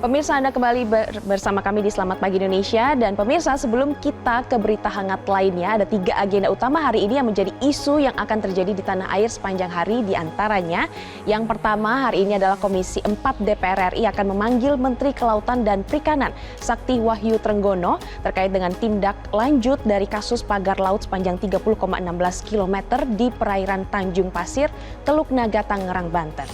Pemirsa, Anda kembali bersama kami di Selamat Pagi Indonesia. Dan pemirsa, sebelum kita ke berita hangat lainnya, ada 3 agenda utama hari ini yang menjadi isu yang akan terjadi di tanah air sepanjang hari. Di antaranya, yang pertama hari ini adalah Komisi 4 DPR RI akan memanggil Menteri Kelautan dan Perikanan Sakti Wahyu Trenggono terkait dengan tindak lanjut dari kasus pagar laut sepanjang 30,16 km di perairan Tanjung Pasir, Teluk Naga, Tangerang, Banten.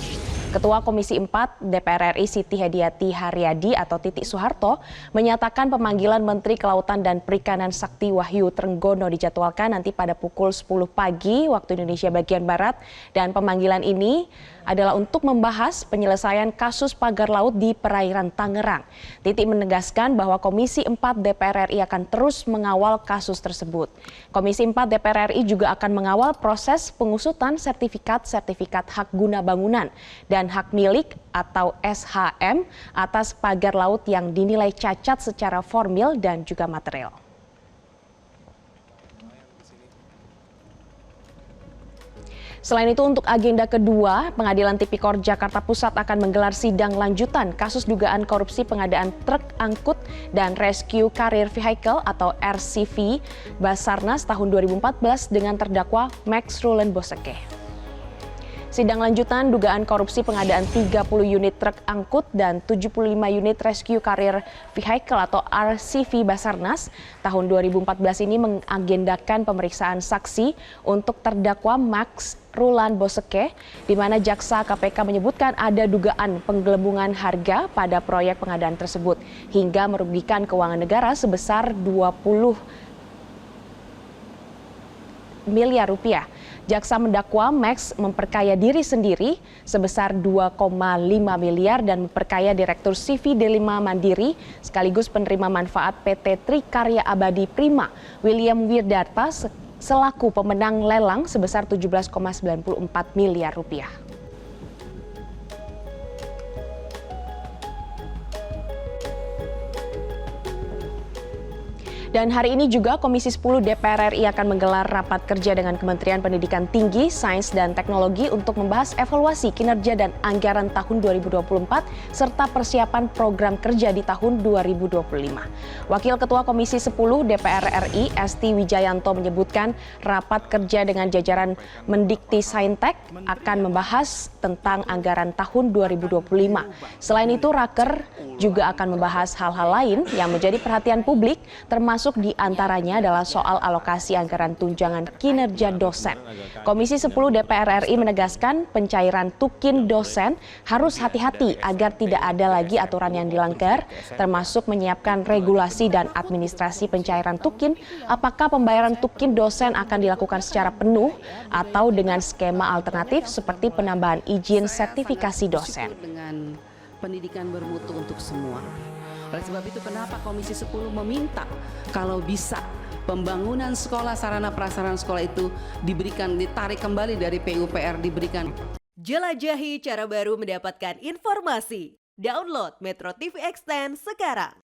Ketua Komisi 4 DPR RI Siti Hediati Haryadi atau Titik Soeharto menyatakan pemanggilan Menteri Kelautan dan Perikanan Sakti Wahyu Trenggono dijadwalkan nanti pada pukul 10 pagi waktu Indonesia bagian Barat, dan pemanggilan ini adalah untuk membahas penyelesaian kasus pagar laut di perairan Tangerang. Titik menegaskan bahwa Komisi 4 DPR RI akan terus mengawal kasus tersebut. Komisi 4 DPR RI juga akan mengawal proses pengusutan sertifikat hak guna bangunan dan hak milik atau SHM atas pagar laut yang dinilai cacat secara formil dan juga material. Selain itu, untuk agenda kedua, Pengadilan Tipikor Jakarta Pusat akan menggelar sidang lanjutan kasus dugaan korupsi pengadaan truk angkut dan rescue carrier vehicle atau RCV Basarnas tahun 2014 dengan terdakwa Max Rulen Boseke. Sidang lanjutan dugaan korupsi pengadaan 30 unit truk angkut dan 75 unit rescue carrier vehicle atau RCV Basarnas tahun 2014 ini mengagendakan pemeriksaan saksi untuk terdakwa Max Rulen Boseke, di mana jaksa KPK menyebutkan ada dugaan penggelembungan harga pada proyek pengadaan tersebut hingga merugikan keuangan negara sebesar 20 miliar rupiah. Jaksa mendakwa Max memperkaya diri sendiri sebesar 2,5 miliar dan memperkaya Direktur CV D5 Mandiri sekaligus penerima manfaat PT Trikarya Abadi Prima William Wirdarta selaku pemenang lelang sebesar 17,94 miliar rupiah. Dan hari ini juga Komisi 10 DPR RI akan menggelar rapat kerja dengan Kementerian Pendidikan Tinggi, Sains dan Teknologi untuk membahas evaluasi kinerja dan anggaran tahun 2024 serta persiapan program kerja di tahun 2025. Wakil Ketua Komisi 10 DPR RI Esti Wijayanto menyebutkan rapat kerja dengan jajaran Mendikti Saintek akan membahas tentang anggaran tahun 2025. Selain itu, Raker juga akan membahas hal-hal lain yang menjadi perhatian publik, termasuk di antaranya adalah soal alokasi anggaran tunjangan kinerja dosen. Komisi 10 DPR RI menegaskan pencairan tukin dosen harus hati-hati agar tidak ada lagi aturan yang dilanggar, termasuk menyiapkan regulasi dan administrasi pencairan tukin, apakah pembayaran tukin dosen akan dilakukan secara penuh atau dengan skema alternatif seperti penambahan izin sertifikasi dosen. Dengan pendidikan bermutu untuk semua. Oleh sebab itu kenapa Komisi 10 meminta kalau bisa pembangunan sekolah, sarana prasarana sekolah itu ditarik kembali dari PUPR, diberikan. Jelajahi cara baru mendapatkan informasi. Download Metro TV Extend sekarang.